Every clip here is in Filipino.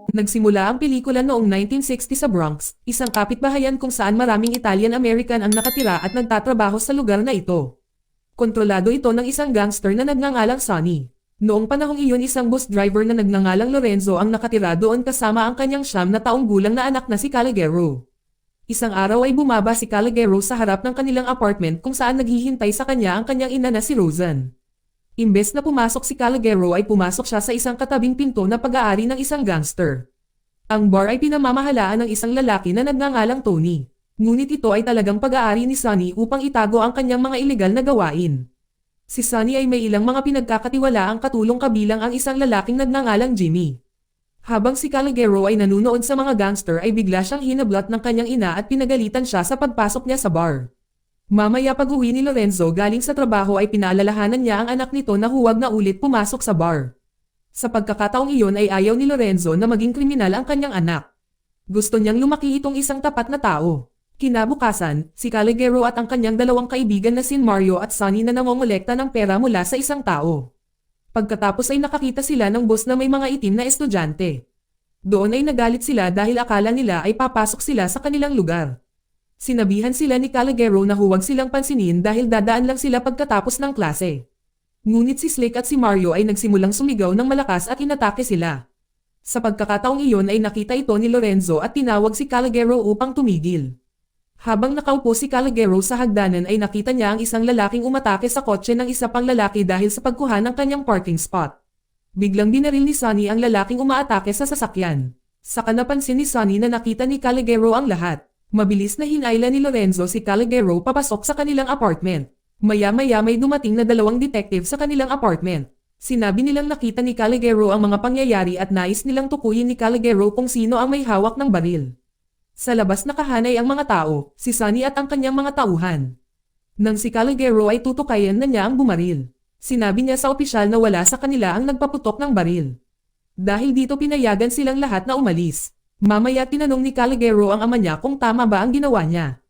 Nagsimula ang pelikula noong 1960 sa Bronx, isang kapitbahayan kung saan maraming Italian-American ang nakatira at nagtatrabaho sa lugar na ito. Kontrolado ito ng isang gangster na nagngangalang Sonny. Noong panahong iyon isang bus driver na nagngangalang Lorenzo ang nakatira doon kasama ang kanyang 9 na taong gulang na anak na si Calagero. Isang araw ay bumaba si Calagero sa harap ng kanilang apartment kung saan naghihintay sa kanya ang kanyang ina na si Roseanne. Imbes na pumasok si Calagero ay pumasok siya sa isang katabing pinto na pag-aari ng isang gangster. Ang bar ay pinamamahalaan ng isang lalaki na nagngangalang Tony. Ngunit ito ay talagang pag-aari ni Sonny upang itago ang kanyang mga ilegal na gawain. Si Sonny ay may ilang mga pinagkakatiwalaang katulong kabilang ang isang lalaking nagngangalang Jimmy. Habang si Calagero ay nanunood sa mga gangster ay bigla siyang hinablot ng kanyang ina at pinagalitan siya sa pagpasok niya sa bar. Mamaya pag-uwi ni Lorenzo galing sa trabaho ay pinaalalahanan niya ang anak nito na huwag na ulit pumasok sa bar. Sa pagkakataong iyon ay ayaw ni Lorenzo na maging kriminal ang kanyang anak. Gusto niyang lumaki itong isang tapat na tao. Kinabukasan, si Calagero at ang kanyang dalawang kaibigan na sin Mario at Sonny na nangongolekta ng pera mula sa isang tao. Pagkatapos ay nakakita sila ng boss na may mga itim na estudyante. Doon ay nagalit sila dahil akala nila ay papasok sila sa kanilang lugar. Sinabihan sila ni Calagero na huwag silang pansinin dahil dadaan lang sila pagkatapos ng klase. Ngunit si Slick at si Mario ay nagsimulang sumigaw ng malakas at inatake sila. Sa pagkakataong iyon ay nakita ito ni Lorenzo at tinawag si Calagero upang tumigil. Habang nakaupo si Calagero sa hagdanan ay nakita niya ang isang lalaking umatake sa kotse ng isa pang lalaki dahil sa pagkuha ng kanyang parking spot. Biglang binaril ni Sonny ang lalaking umaatake sa sasakyan. Saka napansin ni Sonny na nakita ni Calagero ang lahat. Mabilis na hinayla ni Lorenzo si Calagero papasok sa kanilang apartment. Maya-maya may dumating na 2 detective sa kanilang apartment. Sinabi nilang nakita ni Calagero ang mga pangyayari at nais nilang tukuyin ni Calagero kung sino ang may hawak ng baril. Sa labas nakahanay ang mga tao, si Sonny at ang kanyang mga tauhan. Nang si Calagero ay tutukayan na niya ang bumaril. Sinabi niya sa opisyal na wala sa kanila ang nagpaputok ng baril. Dahil dito pinayagan silang lahat na umalis. Mamaya tinanong ni Calagero ang ama niya kung tama ba ang ginawa niya.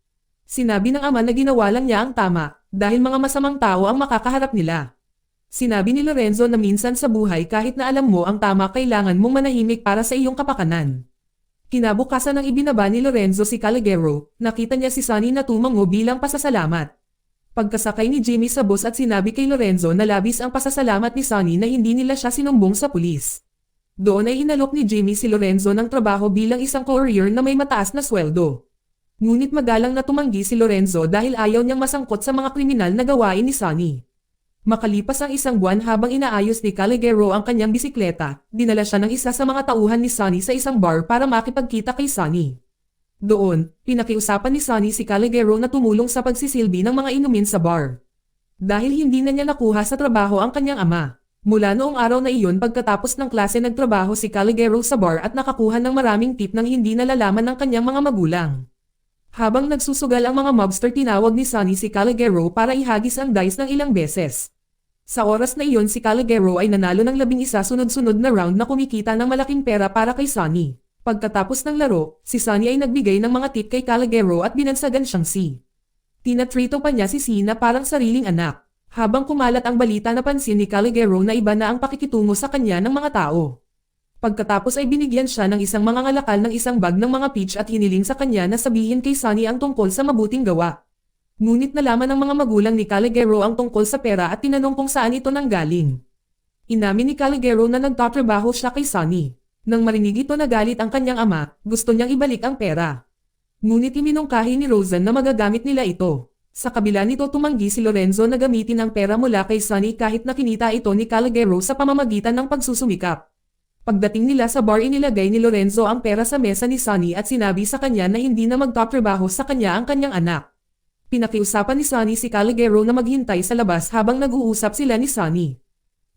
Sinabi ng ama na ginawa lang niya ang tama, dahil mga masamang tao ang makakaharap nila. Sinabi ni Lorenzo na minsan sa buhay kahit na alam mo ang tama kailangan mong manahimik para sa iyong kapakanan. Kinabukasan ng ibinaba ni Lorenzo si Calagero, nakita niya si Sonny na tumango bilang pasasalamat. Pagkasakay ni Jimmy sa bus at sinabi kay Lorenzo na labis ang pasasalamat ni Sonny na hindi nila siya sinumbong sa pulis. Doon ay inalok ni Jimmy si Lorenzo ng trabaho bilang isang courier na may mataas na sweldo. Ngunit magalang na tumanggi si Lorenzo dahil ayaw niyang masangkot sa mga kriminal na gawain ni Sonny. Makalipas ang 1 buwan habang inaayos ni Calagero ang kanyang bisikleta, dinala siya ng isa sa mga tauhan ni Sonny sa isang bar para makipagkita kay Sonny. Doon, pinakiusapan ni Sonny si Calagero na tumulong sa pagsisilbi ng mga inumin sa bar. Dahil hindi na niya nakuha sa trabaho ang kanyang ama. Mula noong araw na iyon pagkatapos ng klase nagtrabaho si Calagero sa bar at nakakuha ng maraming tip nang hindi nalalaman ng kanyang mga magulang. Habang nagsusugal ang mga mobster tinawag ni Sonny si Calagero para ihagis ang dice ng ilang beses. Sa oras na iyon si Calagero ay nanalo ng 11 sunod-sunod na round na kumikita ng malaking pera para kay Sonny. Pagkatapos ng laro, si Sonny ay nagbigay ng mga tip kay Calagero at binansagan siyang si. Tinatrito pa niya si Sina parang sariling anak. Habang kumalat ang balita napansin ni Calagero na iba na ang pakikitungo sa kanya ng mga tao. Pagkatapos ay binigyan siya ng isang mga ngalakal ng isang bag ng mga peach at hiniling sa kanya na sabihin kay Sonny ang tungkol sa mabuting gawa. Ngunit nalaman ng mga magulang ni Calagero ang tungkol sa pera at tinanong kung saan ito nanggaling. Inamin ni Calagero na nagtatrabaho siya kay Sonny. Nang marinig ito nagalit ang kanyang ama, gusto niyang ibalik ang pera. Ngunit iminungkahi ni Roseanne na magagamit nila ito. Sa kabila nito tumanggi si Lorenzo na gamitin ang pera mula kay Sonny kahit nakinita ito ni Calagero sa pamamagitan ng pagsusumikap. Pagdating nila sa bar inilagay ni Lorenzo ang pera sa mesa ni Sonny at sinabi sa kanya na hindi na magtatrabaho sa kanya ang kanyang anak. Pinakiusapan ni Sonny si Calagero na maghintay sa labas habang nag-uusap sila ni Sonny.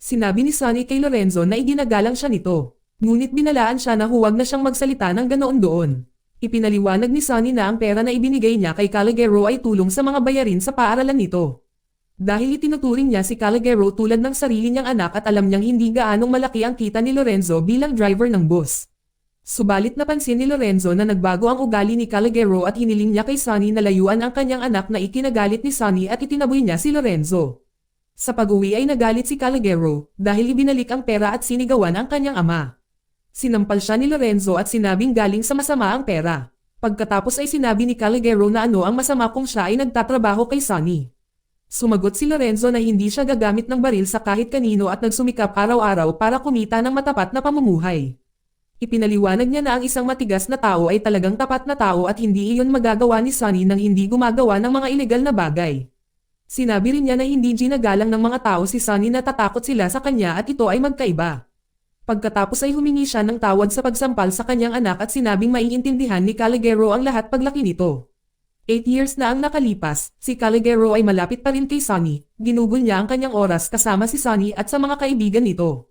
Sinabi ni Sonny kay Lorenzo na iginagalang siya nito. Ngunit binalaan siya na huwag na siyang magsalita ng ganoon doon. Ipinaliwanag ni Sonny na ang pera na ibinigay niya kay Calagero ay tulong sa mga bayarin sa paaralan nito. Dahil itinuturing niya si Calagero tulad ng sarili niyang anak at alam niyang hindi gaanong malaki ang kita ni Lorenzo bilang driver ng bus. Subalit napansin ni Lorenzo na nagbago ang ugali ni Calagero at hiniling niya kay Sonny na layuan ang kanyang anak na ikinagalit ni Sonny at itinaboy niya si Lorenzo. Sa pag-uwi ay nagalit si Calogero dahil ibinalik ang pera at sinigawan ang kanyang ama. Sinampal siya ni Lorenzo at sinabing galing sa masama ang pera. Pagkatapos ay sinabi ni Calogero na ano ang masama kung siya ay nagtatrabaho kay Sonny. Sumagot si Lorenzo na hindi siya gagamit ng baril sa kahit kanino at nagsumikap araw-araw para kumita ng matapat na pamumuhay. Ipinaliwanag niya na ang isang matigas na tao ay talagang tapat na tao at hindi iyon magagawa ni Sonny nang hindi gumagawa ng mga ilegal na bagay. Sinabi rin niya na hindi ginagalang ng mga tao si Sonny na tatakot sila sa kanya at ito ay magkaiba. Pagkatapos ay humingi siya ng tawad sa pagsampal sa kanyang anak at sinabing maiintindihan ni Calogero ang lahat paglaki nito. 8 years na ang nakalipas, si Calogero ay malapit pa rin kay Sonny, ginugol niya ang kanyang oras kasama si Sonny at sa mga kaibigan nito.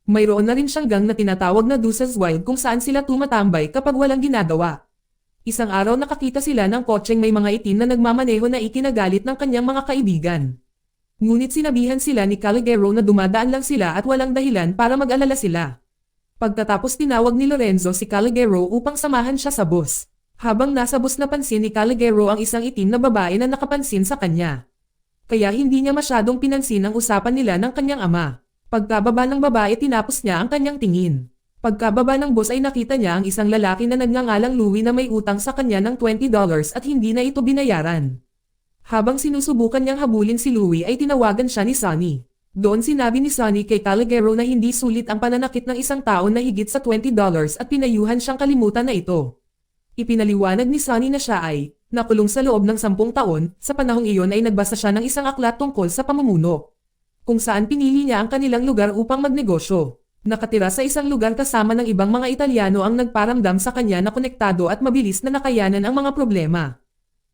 Mayroon na rin siyang gang na tinatawag na Deuces Wild kung saan sila tumatambay kapag walang ginagawa. Isang araw nakakita sila ng kotseng may mga itim na nagmamaneho na ikinagalit ng kanyang mga kaibigan. Ngunit sinabihan sila ni Calogero na dumadaan lang sila at walang dahilan para mag-alala sila. Pagkatapos tinawag ni Lorenzo si Calogero upang samahan siya sa bus. Habang nasa bus napansin ni Calogero ang isang itim na babae na nakapansin sa kanya. Kaya hindi niya masyadong pinansin ang usapan nila ng kanyang ama. Pagkababa ng babae tinapos niya ang kanyang tingin. Pagkababa ng bus ay nakita niya ang isang lalaki na nagngangalang Louie na may utang sa kanya ng $20 at hindi na ito binayaran. Habang sinusubukan niyang habulin si Louie ay tinawagan siya ni Sonny. Doon sinabi ni Sonny kay Calogero na hindi sulit ang pananakit ng isang tao na higit sa $20 at pinayuhan siyang kalimutan na ito. Ipinaliwanag ni Sonny na siya ay nakulong sa loob ng 10 taon, sa panahong iyon ay nagbasa siya ng isang aklat tungkol sa pamumuno. Kung saan pinili niya ang kanilang lugar upang magnegosyo. Nakatira sa isang lugar kasama ng ibang mga Italyano ang nagparamdam sa kanya na konektado at mabilis na nakayanan ang mga problema.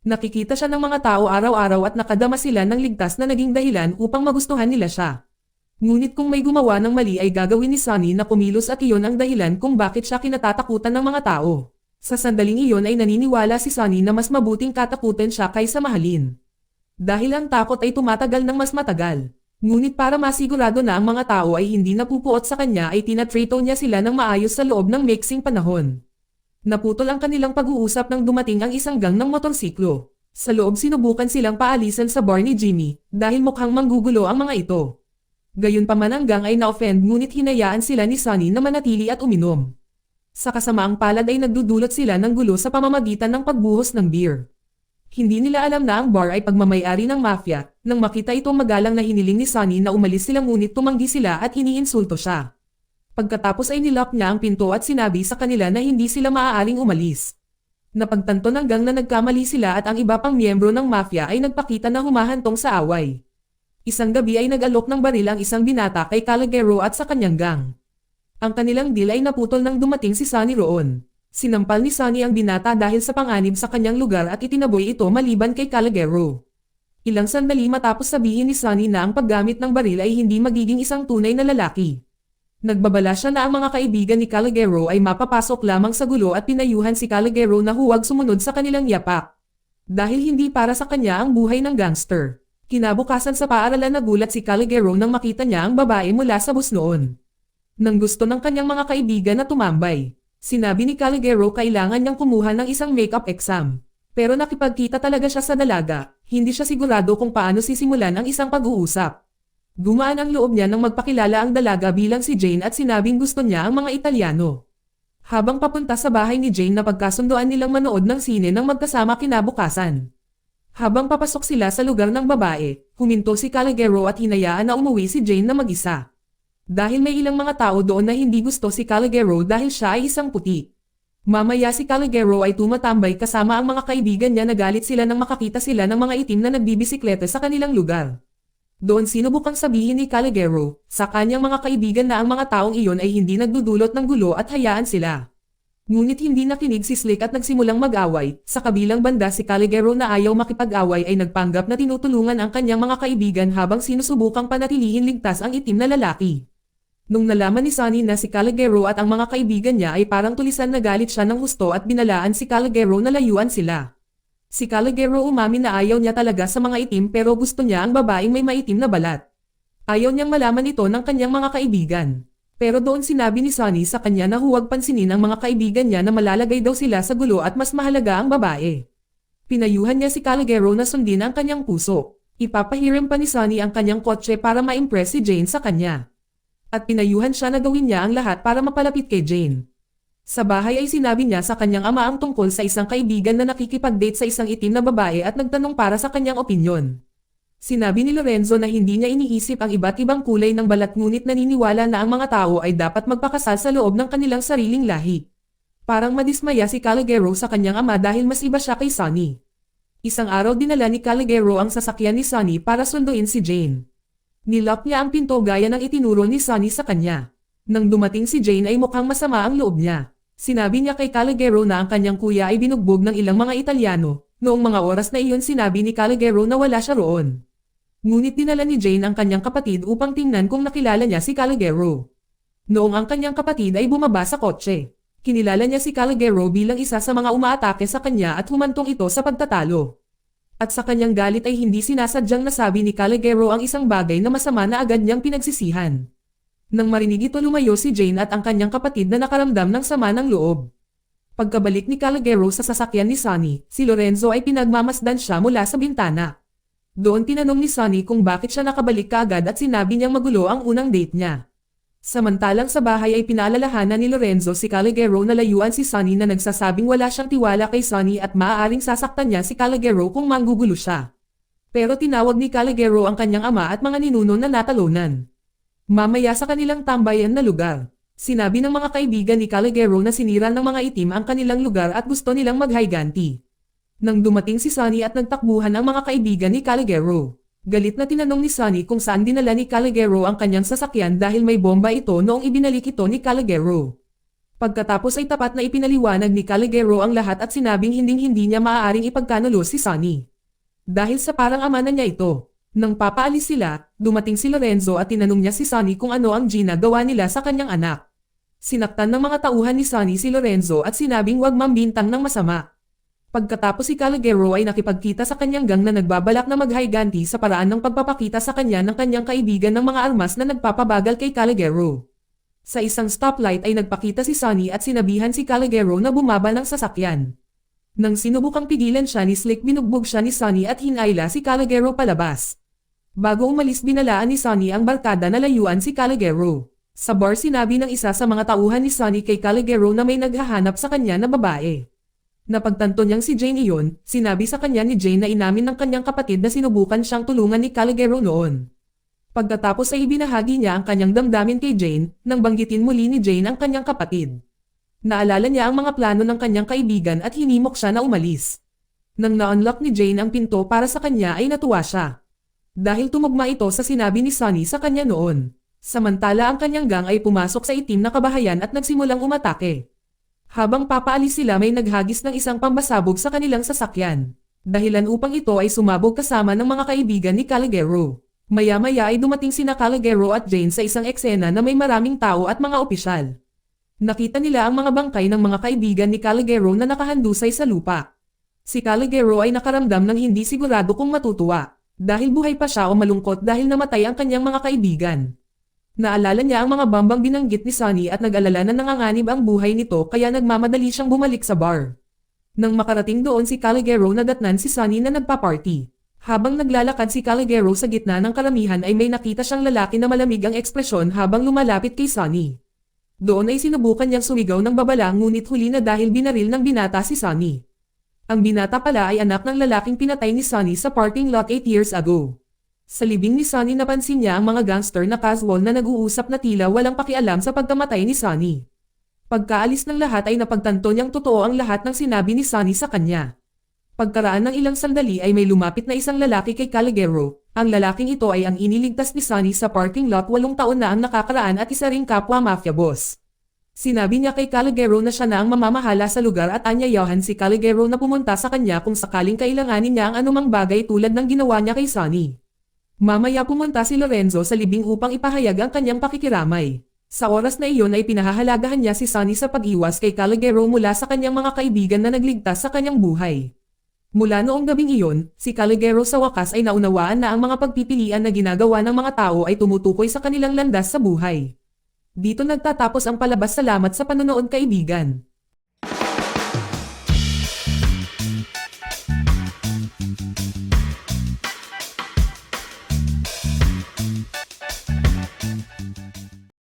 Nakikita siya ng mga tao araw-araw at nakadama sila ng ligtas na naging dahilan upang magustuhan nila siya. Ngunit kung may gumawa ng mali ay gagawin ni Sonny na kumilos at iyon ang dahilan kung bakit siya kinatatakutan ng mga tao. Sa sandaling iyon ay naniniwala si Sonny na mas mabuting katakutin siya kaysa mahalin. Dahil ang takot ay tumatagal ng mas matagal. Ngunit para masigurado na ang mga tao ay hindi napupuot sa kanya ay tinatrato niya sila ng maayos sa loob ng mixing panahon. Naputol ang kanilang pag-uusap nang dumating ang isang gang ng motorsiklo. Sa loob sinubukan silang paalisan sa bar ni Jimmy dahil mukhang manggugulo ang mga ito. Gayunpaman ang gang ay na-offend ngunit hinayaan sila ni Sonny na manatili at uminom. Sa kasamaang palad ay nagdudulot sila ng gulo sa pamamagitan ng pagbuhos ng beer. Hindi nila alam na ang bar ay pagmamayari ng mafia. Nang makita ito magalang na hiniling ni Sonny na umalis sila ngunit tumanggi sila at iniinsulto siya. Pagkatapos ay nilock niya ang pinto at sinabi sa kanila na hindi sila maaaring umalis. Napagtanto ng gang na nagkamali sila at ang iba pang miyembro ng mafia ay nagpakita na humahantong sa away. Isang gabi ay nag-alok ng baril ang isang binata kay Calogero at sa kanyang gang. Ang kanilang deal ay naputol nang dumating si Sonny roon. Sinampal ni Sonny ang binata dahil sa panganib sa kanyang lugar at itinaboy ito maliban kay Calogero. Ilang sandali matapos sabihin ni Sonny na ang paggamit ng baril ay hindi magiging isang tunay na lalaki. Nagbabala siya na ang mga kaibigan ni Calogero ay mapapasok lamang sa gulo at pinayuhan si Calogero na huwag sumunod sa kanilang yapak. Dahil hindi para sa kanya ang buhay ng gangster. Kinabukasan sa paaralan nagulat si Calogero nang makita niya ang babae mula sa bus noon. Nang gusto ng kanyang mga kaibigan na tumambay. Sinabi ni Calogero kailangan niyang kumuha ng isang makeup exam. Pero nakipagkita talaga siya sa dalaga, hindi siya sigurado kung paano sisimulan ang isang pag-uusap. Gumaan ang loob niya nang magpakilala ang dalaga bilang si Jane at sinabing gusto niya ang mga Italyano. Habang papunta sa bahay ni Jane na pagkasunduan nilang manood ng sine nang magkasama kinabukasan. Habang papasok sila sa lugar ng babae, huminto si Calogero at hinayaan na umuwi si Jane na mag-isa. Dahil may ilang mga tao doon na hindi gusto si Calogero dahil siya ay isang puti. Mamaya si Calogero ay tumatambay kasama ang mga kaibigan niya, nagalit sila nang makakita sila ng mga itim na nagbibisikleta sa kanilang lugar. Doon sinubukang sabihin ni Calogero sa kanyang mga kaibigan na ang mga taong iyon ay hindi nagdudulot ng gulo at hayaan sila. Ngunit hindi nakinig si Slick at nagsimulang mag-away. Sa kabilang banda si Calogero na ayaw makipag-away ay nagpanggap na tinutulungan ang kanyang mga kaibigan habang sinusubukang panatilihin ligtas ang itim na lalaki. Nung nalaman ni Sonny na si Calogero at ang mga kaibigan niya ay parang tulisan, nagalit siya ng husto at binalaan si Calogero na layuan sila. Si Calogero umamin na ayaw niya talaga sa mga itim pero gusto niya ang babaeng may maitim na balat. Ayaw niyang malaman ito ng kanyang mga kaibigan. Pero doon sinabi ni Sonny sa kanya na huwag pansinin ang mga kaibigan niya na malalagay daw sila sa gulo at mas mahalaga ang babae. Pinayuhan niya si Calogero na sundin ang kanyang puso. Ipapahiram pa ni Sunny ang kanyang kotse para ma-impress si Jane sa kanya. At pinayuhan siya na gawin niya ang lahat para mapalapit kay Jane. Sa bahay ay sinabi niya sa kanyang ama ang tungkol sa isang kaibigan na nakikipag-date sa isang itim na babae at nagtanong para sa kanyang opinyon. Sinabi ni Lorenzo na hindi niya iniisip ang iba't ibang kulay ng balat ngunit naniniwala na ang mga tao ay dapat magpakasal sa loob ng kanilang sariling lahi. Parang madismaya si Calogero sa kanyang ama dahil mas iba siya kay Sunny. Isang araw dinala ni Calogero ang sasakyan ni Sunny para sunduin si Jane. Nilock niya ang pinto gaya ng itinuro ni Sunny sa kanya. Nang dumating si Jane ay mukhang masama ang loob niya. Sinabi niya kay Calogero na ang kanyang kuya ay binugbog ng ilang mga Italyano. Noong mga oras na iyon sinabi ni Calogero na wala siya roon. Ngunit dinala ni Jane ang kanyang kapatid upang tingnan kung nakilala niya si Calogero. Noong ang kanyang kapatid ay bumaba sa kotse, kinilala niya si Calogero bilang isa sa mga umaatake sa kanya at humantong ito sa pagtatalo. At sa kanyang galit ay hindi sinasadyang nasabi ni Calogero ang isang bagay na masama na agad niyang pinagsisihan. Nang marinig ito lumayo si Jane at ang kanyang kapatid na nakaramdam ng sama ng loob. Pagkabalik ni Calogero sa sasakyan ni Sunny, si Lorenzo ay pinagmamasdan siya mula sa bintana. Doon tinanong ni Sunny kung bakit siya nakabalik kaagad at sinabi niyang magulo ang unang date niya. Samantalang sa bahay ay pinaalalahanan ni Lorenzo si Calogero na layuan si Sunny na nagsasabing wala siyang tiwala kay Sunny at maaaring sasaktan niya si Calogero kung manggugulo siya. Pero tinawag ni Calogero ang kanyang ama at mga ninuno na natalunan. Mamaya sa kanilang tambayan na lugar, sinabi ng mga kaibigan ni Calogero na sinira ng mga itim ang kanilang lugar at gusto nilang maghayganti. Nang dumating si Sunny at nagtakbuhan ang mga kaibigan ni Calogero, galit na tinanong ni Sunny kung saan dinala ni Calogero ang kanyang sasakyan dahil may bomba ito noong ibinalik ito ni Calogero. Pagkatapos ay tapat na ipinaliwanag ni Calogero ang lahat at sinabing hinding-hindi niya maaaring ipagkanulo si Sunny. Dahil sa parang ama na niya ito. Nang papaalis sila, dumating si Lorenzo at tinanong niya si Sunny kung ano ang ginagawa nila sa kanyang anak. Sinaktan ng mga tauhan ni Sunny si Lorenzo at sinabing huwag mambintang ng masama. Pagkatapos si Calogero ay nakipagkita sa kanyang gang na nagbabalak na maghayganti sa paraan ng pagpapakita sa kanya ng kanyang kaibigan ng mga armas na nagpapabagal kay Calogero. Sa isang stoplight ay nagpakita si Sunny at sinabihan si Calogero na bumaba ng sasakyan. Nang sinubukang pigilan siya ni Slick binugbog siya ni Sunny at hinayla si Calogero palabas. Bago umalis binalaan ni Sunny ang barkada na layuan si Calogero. Sa bar sinabi ng isa sa mga tauhan ni Sunny kay Calogero na may naghahanap sa kanya na babae. Napagtanto niyang si Jane iyon, sinabi sa kanya ni Jane na inamin ng kanyang kapatid na sinubukan siyang tulungan ni Calogero noon. Pagkatapos ay ibinahagi niya ang kanyang damdamin kay Jane, nang banggitin muli ni Jane ang kanyang kapatid. Naalala niya ang mga plano ng kanyang kaibigan at hinimok siya na umalis. Nang na-unlock ni Jane ang pinto para sa kanya ay natuwa siya. Dahil tumugma ito sa sinabi ni Sunny sa kanya noon. Samantala ang kanyang gang ay pumasok sa itim na kabahayan at nagsimulang umatake. Habang papaalis sila may naghagis ng isang pambasabog sa kanilang sasakyan. Dahilan upang ito ay sumabog kasama ng mga kaibigan ni Calogero. Maya-maya ay dumating sina Calogero at Jane sa isang eksena na may maraming tao at mga opisyal. Nakita nila ang mga bangkay ng mga kaibigan ni Calogero na nakahandusay sa lupa. Si Calogero ay nakaramdam ng hindi sigurado kung matutuwa, dahil buhay pa siya o malungkot dahil namatay ang kanyang mga kaibigan. Naalala niya ang mga bambang binanggit ni Sunny at nag-alala na nanganganib ang buhay nito kaya nagmamadali siyang bumalik sa bar. Nang makarating doon si Calogero nadatnan si Sunny na nagpa-party. Habang naglalakad si Calogero sa gitna ng karamihan ay may nakita siyang lalaki na malamig ang ekspresyon habang lumalapit kay Sunny. Doon ay sinubukan niyang sumigaw ng babala ngunit huli na dahil binaril ng binata si Sunny. Ang binata pala ay anak ng lalaking pinatay ni Sunny sa parking lot 8 years ago. Sa libing ni Sunny napansin niya ang mga gangster na casual na nag-uusap na tila walang pakialam sa pagkamatay ni Sunny. Pagkaalis ng lahat ay napagtanto niyang totoo ang lahat ng sinabi ni Sunny sa kanya. Pagkaraan ng ilang sandali ay may lumapit na isang lalaki kay Calogero. Ang lalaking ito ay ang iniligtas ni Sunny sa parking lot 8 taon na ang nakakaraan at isa ring kapwa mafia boss. Sinabi niya kay Calogero na siya na ang mamamahala sa lugar at anyayahan si Calogero na pumunta sa kanya kung sakaling kailanganin niya ang anumang bagay tulad ng ginawa niya kay Sunny. Mamaya pumunta si Lorenzo sa libing upang ipahayag ang kanyang pakikiramay. Sa oras na iyon ay pinahahalagahan niya si Sunny sa pag-iwas kay Calogero mula sa kanyang mga kaibigan na nagligtas sa kanyang buhay. Mula noong gabing iyon, si Calogero sa wakas ay naunawaan na ang mga pagpipilian na ginagawa ng mga tao ay tumutukoy sa kanilang landas sa buhay. Dito nagtatapos ang palabas. Salamat sa panonood kaibigan.